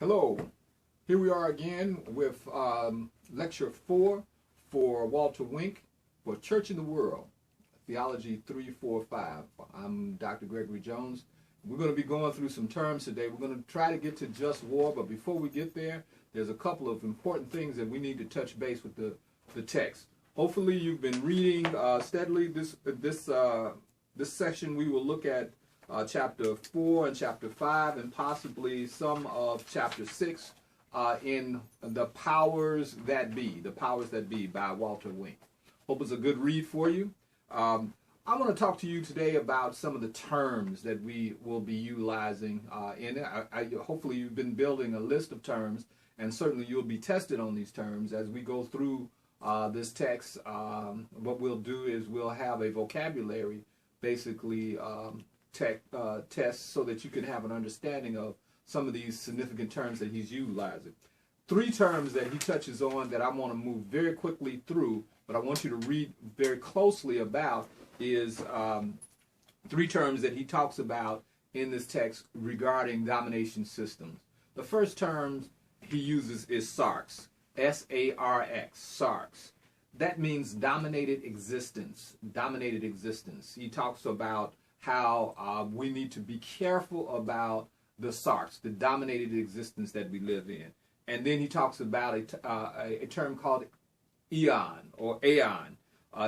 Hello, here we are again with lecture 4 for Walter Wink for Church in the World, Theology 345. I'm Dr. Gregory Jones. We're going to be going through some terms today. We're going to try to get to just war, but before we get there, there's a couple of important things that we need to touch base with the text. Hopefully you've been reading steadily. This section we will look at chapter 4 and chapter 5 and possibly some of chapter 6 in The Powers That Be by Walter Wink. Hope it's a good read for you. I want to talk to you today about some of the terms that we will be utilizing in it. Hopefully you've been building a list of terms, and certainly you'll be tested on these terms as we go through this text. What we'll do is we'll have a vocabulary basically test so that you can have an understanding of some of these significant terms that he's utilizing. 3 terms that he touches on that I want to move very quickly through, but I want you to read very closely about is 3 terms that he talks about in this text regarding domination systems. The first term he uses is sarx, S-A-R-X, sarx. That means dominated existence, He talks about how we need to be careful about the sarx, the dominated existence that we live in. And then he talks about a term called eon or aeon,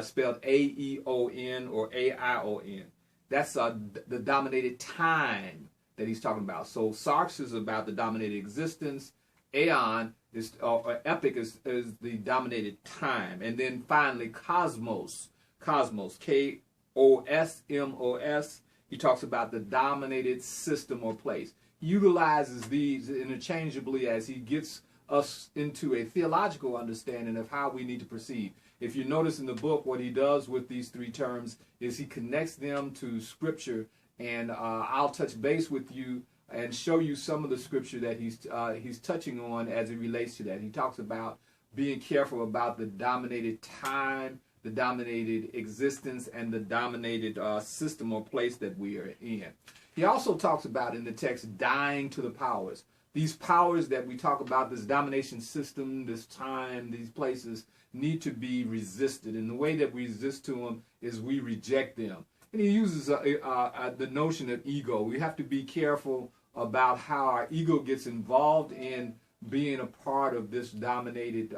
spelled A-E-O-N or A-I-O-N. That's the dominated time that he's talking about. So sarx is about the dominated existence. Aeon is, epic is the dominated time. And then finally cosmos, K-O-S-M-O-S. He talks about the dominated system or place. He utilizes these interchangeably as he gets us into a theological understanding of how we need to proceed. If you notice in the book, what he does with these 3 terms is he connects them to Scripture, and I'll touch base with you and show you some of the Scripture that he's touching on as it relates to that. He talks about being careful about the dominated time, the dominated existence, and the dominated system or place that we are in. He also talks about in the text dying to the powers. These powers that we talk about, this domination system, this time, these places, need to be resisted. And the way that we resist to them is we reject them. And he uses the notion of ego. We have to be careful about how our ego gets involved in being a part of this dominated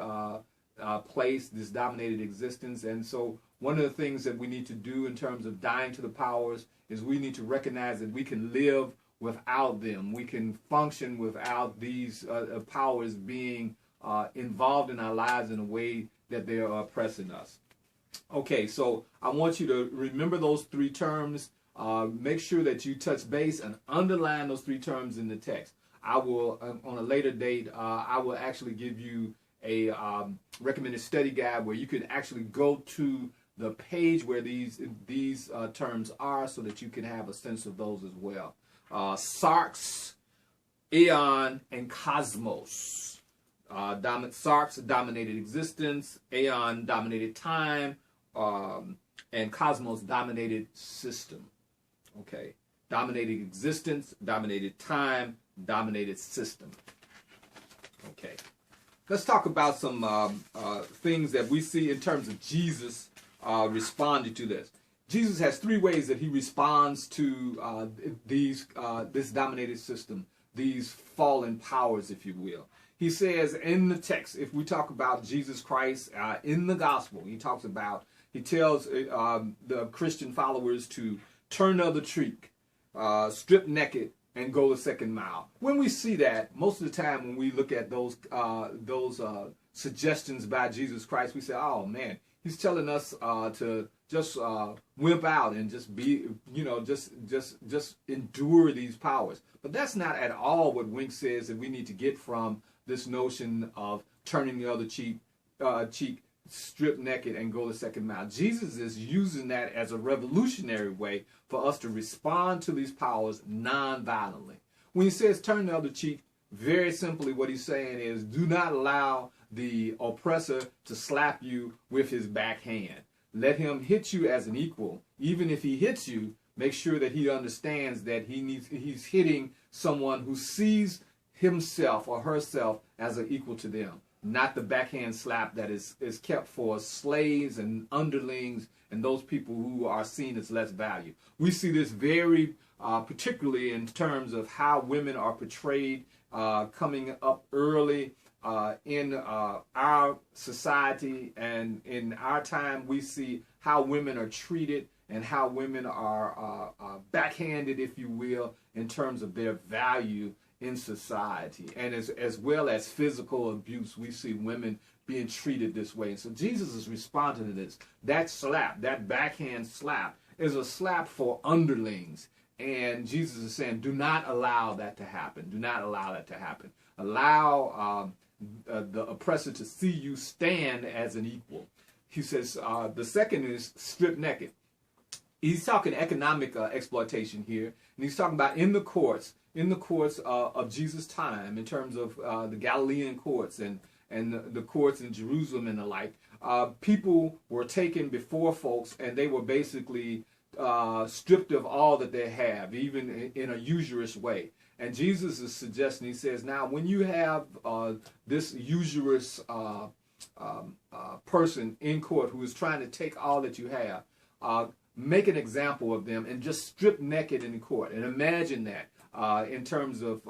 place, this dominated existence. And so one of the things that we need to do in terms of dying to the powers is we need to recognize that we can live without them. We can function without these powers being involved in our lives in a way that they are oppressing us. Okay, so I want you to remember those 3 terms. Make sure that you touch base and underline those 3 terms in the text. I will, on a later date, I will actually give you a recommended study guide where you can actually go to the page where these terms are so that you can have a sense of those as well. Sarx, aeon, and cosmos. Sarx, dominated existence, aeon, dominated time, and cosmos, dominated system. Okay, dominated existence, dominated time, dominated system. Okay, let's talk about some things that we see in terms of Jesus responding to this. Jesus has 3 ways that he responds to this dominated system, these fallen powers, if you will. He says in the text, if we talk about Jesus Christ in the gospel, he tells the Christian followers to turn the other cheek, strip naked, and go the 2nd mile. When we see that, most of the time when we look at those suggestions by Jesus Christ, we say, oh man, he's telling us to just wimp out and just be, just endure these powers. But that's not at all what Wink says that we need to get from this notion of turning the other cheek, strip naked, and go the 2nd mile. Jesus is using that as a revolutionary way for us to respond to these powers non-violently. When he says turn the other cheek, very simply what he's saying is do not allow the oppressor to slap you with his backhand. Let him hit you as an equal. Even if he hits you, make sure that he understands that he's hitting someone who sees himself or herself as an equal to them, not the backhand slap that is kept for slaves and underlings and those people who are seen as less valued. We see this very particularly in terms of how women are portrayed coming up early in our society, and in our time we see how women are treated and how women are backhanded, if you will, in terms of their value in society. And as well as physical abuse, we see women being treated this way. And so Jesus is responding to this. That slap, that backhand slap, is a slap for underlings. And Jesus is saying, do not allow that to happen. Do not allow that to happen. Allow the oppressor to see you stand as an equal. He says, the second is strip naked. He's talking economic exploitation here. And he's talking about in the courts of Jesus' time, in terms of the Galilean courts and the courts in Jerusalem and the like. People were taken before folks, and they were basically stripped of all that they have, even in a usurious way. And Jesus is suggesting, he says, now when you have this usurious person in court who is trying to take all that you have, make an example of them and just strip naked in court. And imagine that in terms of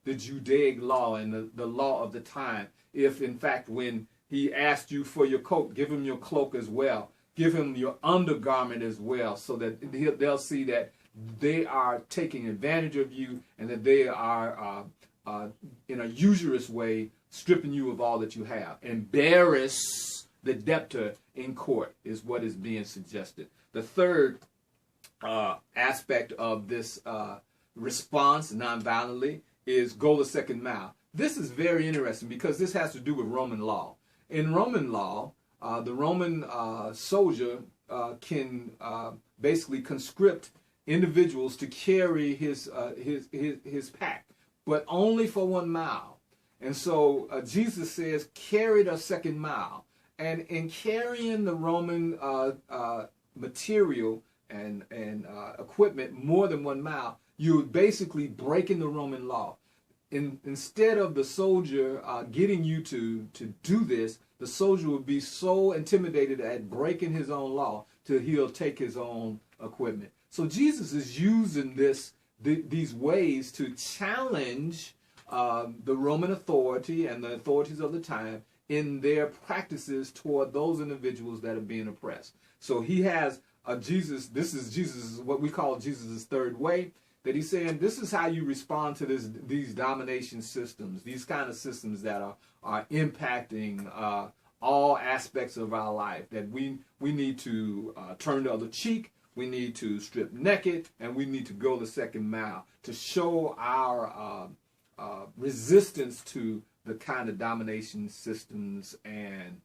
the Judaic law and the law of the time. If, in fact, when he asked you for your coat, give him your cloak as well. Give him your undergarment as well, so that they'll see that they are taking advantage of you and that they are, in a usurious way, stripping you of all that you have. Embarrass the debtor in court is what is being suggested. The third aspect of this response nonviolently is go the second mile. This is very interesting because this has to do with Roman law. In Roman law, the Roman soldier can basically conscript individuals to carry his pack, but only for 1 mile. And so Jesus says, carry the second mile. And in carrying the Roman material and equipment more than 1 mile, you're basically breaking the Roman law. Instead of the soldier getting you to do this, the soldier would be so intimidated at breaking his own law till he'll take his own equipment. So Jesus is using these ways to challenge the Roman authority and the authorities of the time in their practices toward those individuals that are being oppressed. So he has this is Jesus, what we call Jesus' third way, that he's saying this is how you respond to these domination systems, these kind of systems that are impacting all aspects of our life, that we need to turn the other cheek, we need to strip naked, and we need to go the second mile to show our resistance to the kind of domination systems and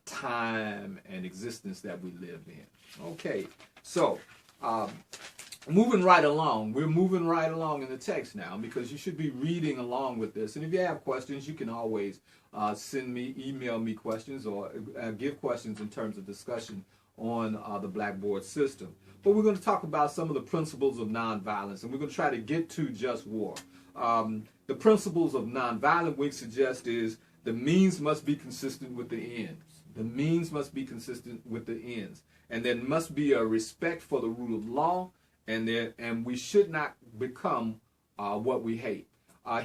time and existence that we live in. Okay, so moving right along, we're moving right along in the text now, because you should be reading along with this. And if you have questions, you can always email me questions, or give questions in terms of discussion on the Blackboard system. But we're going to talk about some of the principles of nonviolence, and we're going to try to get to just war. The principles of nonviolence, we suggest, is the means must be consistent with the ends. The means must be consistent with the ends. And there must be a respect for the rule of law, and we should not become what we hate.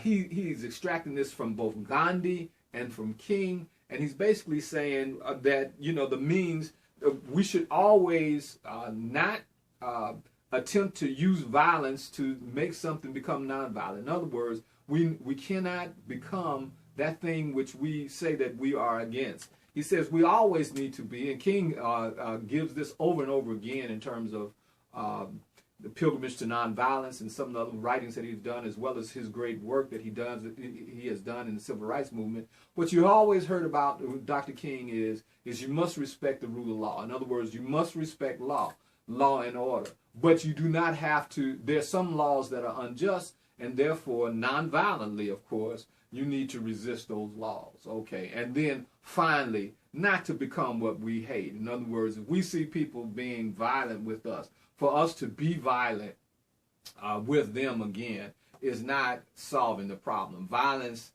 He's extracting this from both Gandhi and from King, and he's basically saying that, the means, we should always not attempt to use violence to make something become nonviolent. In other words, we cannot become that thing which we say that we are against. He says we always need to be, and King gives this over and over again in terms of the pilgrimage to nonviolence and some of the other writings that he's done, as well as his great work that he has done in the civil rights movement. What you always heard about Dr. King is you must respect the rule of law. In other words, you must respect law and order. But you do not have to, there's some laws that are unjust, and therefore, nonviolently, of course, you need to resist those laws. Okay, and then finally, not to become what we hate. In other words, if we see people being violent with us, for us to be violent with them again is not solving the problem. Violence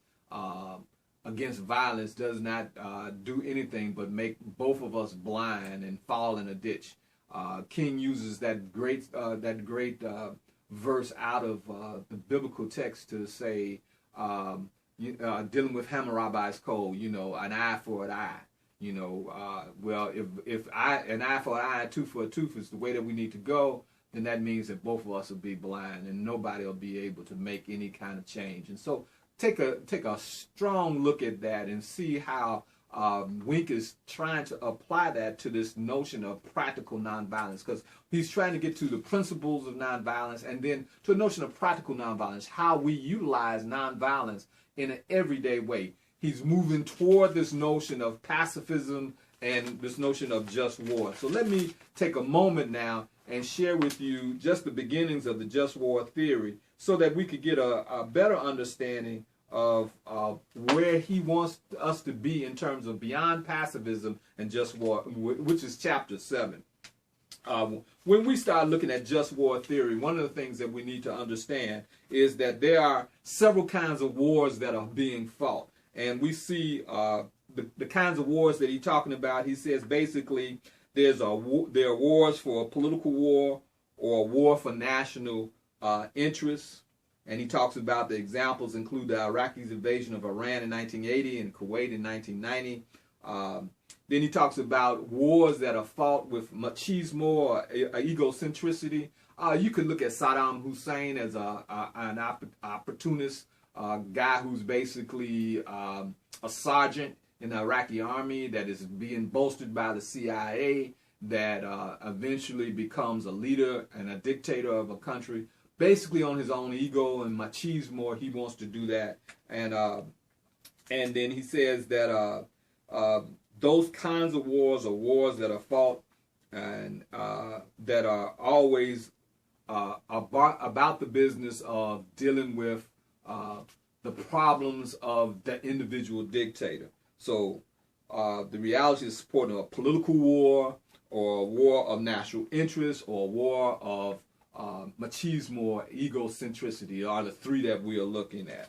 against violence does not do anything but make both of us blind and fall in a ditch. King uses that great verse out of the biblical text to say, dealing with Hammurabi's code, an eye for an eye. Well, if an eye for an eye, a tooth for a tooth is the way that we need to go, then that means that both of us will be blind and nobody will be able to make any kind of change. And so take a strong look at that and see how Wink is trying to apply that to this notion of practical nonviolence, because he's trying to get to the principles of nonviolence and then to a notion of practical nonviolence, how we utilize nonviolence in an everyday way. He's moving toward this notion of pacifism and this notion of just war. So let me take a moment now and share with you just the beginnings of the just war theory so that we could get a better understanding of where he wants us to be in terms of beyond pacifism and just war, which is chapter 7. When we start looking at just war theory, one of the things that we need to understand is that there are several kinds of wars that are being fought. And we see the kinds of wars that he's talking about. He says basically there are wars for a political war or a war for national interests. And he talks about the examples include the Iraqis' invasion of Iran in 1980 and Kuwait in 1990. Then he talks about wars that are fought with machismo or egocentricity. You could look at Saddam Hussein as an opportunist guy who's basically a sergeant in the Iraqi army that is being bolstered by the CIA, that eventually becomes a leader and a dictator of a country. Basically on his own ego and machismo, he wants to do that. And then he says that those kinds of wars are wars that are fought and that are always about the business of dealing with the problems of the individual dictator. So the reality is supporting a political war or a war of national interest or a war of machismo or egocentricity are the three that we are looking at.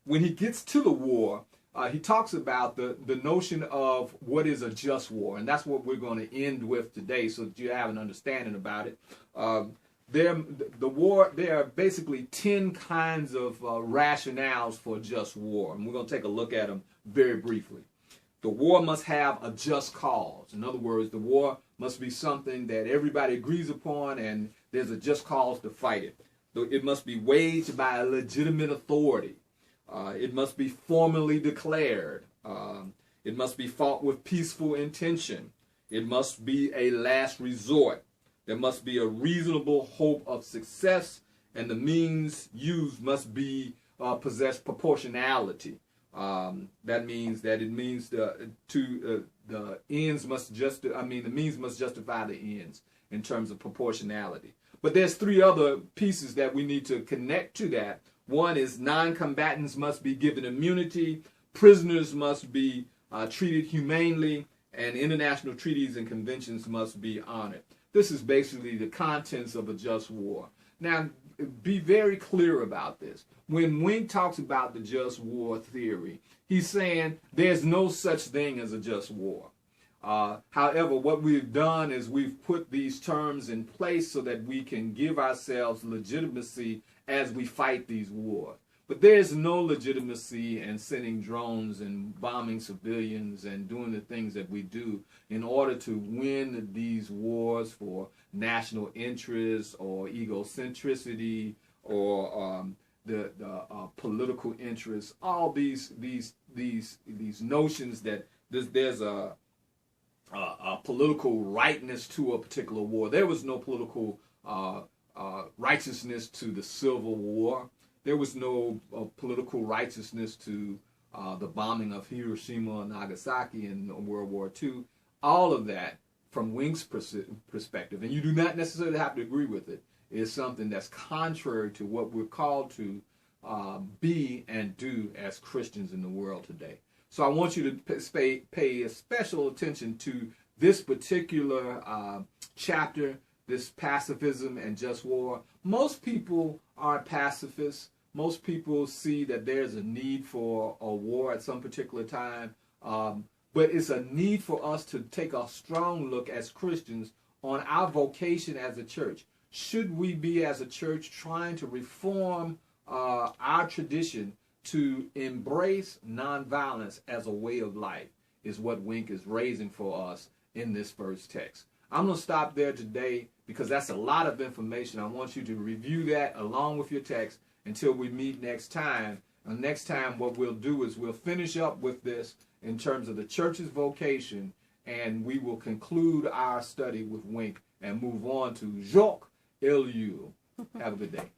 When he gets to the war, he talks about the notion of what is a just war, and that's what we're going to end with today so that you have an understanding about it. There are basically 10 kinds of rationales for just war, and we're going to take a look at them very briefly. The war must have a just cause. In other words, the war must be something that everybody agrees upon and there's a just cause to fight it. It must be waged by a legitimate authority. It must be formally declared. It must be fought with peaceful intention. It must be a last resort. There must be a reasonable hope of success, and the means used must be possess proportionality. That means that it means the means must justify the ends in terms of proportionality. But there's three other pieces that we need to connect to that. One is non-combatants must be given immunity, prisoners must be treated humanely, and international treaties and conventions must be honored. This is basically the contents of a just war. Now, be very clear about this. When Wink talks about the just war theory, he's saying there's no such thing as a just war. However, what we've done is we've put these terms in place so that we can give ourselves legitimacy as we fight these wars. But there's no legitimacy in sending drones and bombing civilians and doing the things that we do in order to win these wars for national interest or egocentricity or the political interests. All these notions that there's a political rightness to a particular war. There was no political righteousness to the Civil War. There was no political righteousness to the bombing of Hiroshima and Nagasaki in World War II. All of that, from Wink's perspective, and you do not necessarily have to agree with it, is something that's contrary to what we're called to be and do as Christians in the world today. So I want you to pay special attention to this particular chapter, this pacifism and just war. Most people aren't pacifists. Most people see that there's a need for a war at some particular time. But it's a need for us to take a strong look as Christians on our vocation as a church. Should we be, as a church, trying to reform our tradition to embrace nonviolence as a way of life, is what Wink is raising for us in this first text. I'm going to stop there today because that's a lot of information. I want you to review that along with your text until we meet next time. And next time what we'll do is we'll finish up with this in terms of the church's vocation, and we will conclude our study with Wink and move on to Jacques Ellul. Have a good day.